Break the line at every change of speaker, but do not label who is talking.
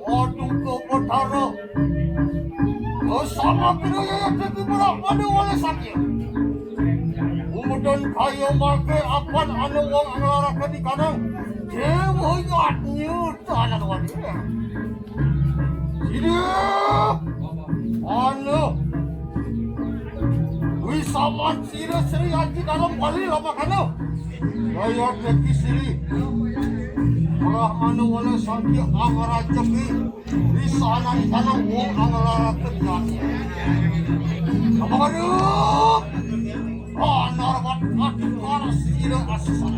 Aduh kebetara. Sama kira yang jadi berak pada wala sakit. Kemudian kaya make apan anu wong anglarakan di kanang. Demoyatnya tanah wadia. Sidik. Anu. Wisaman sira seri haji dalam wali lama kanu. Kaya teki siri. Orang anu wala sakit angarajaki. Di sana di kanang wong anglarakan di kanang. Aduh, narbat paras sila asal.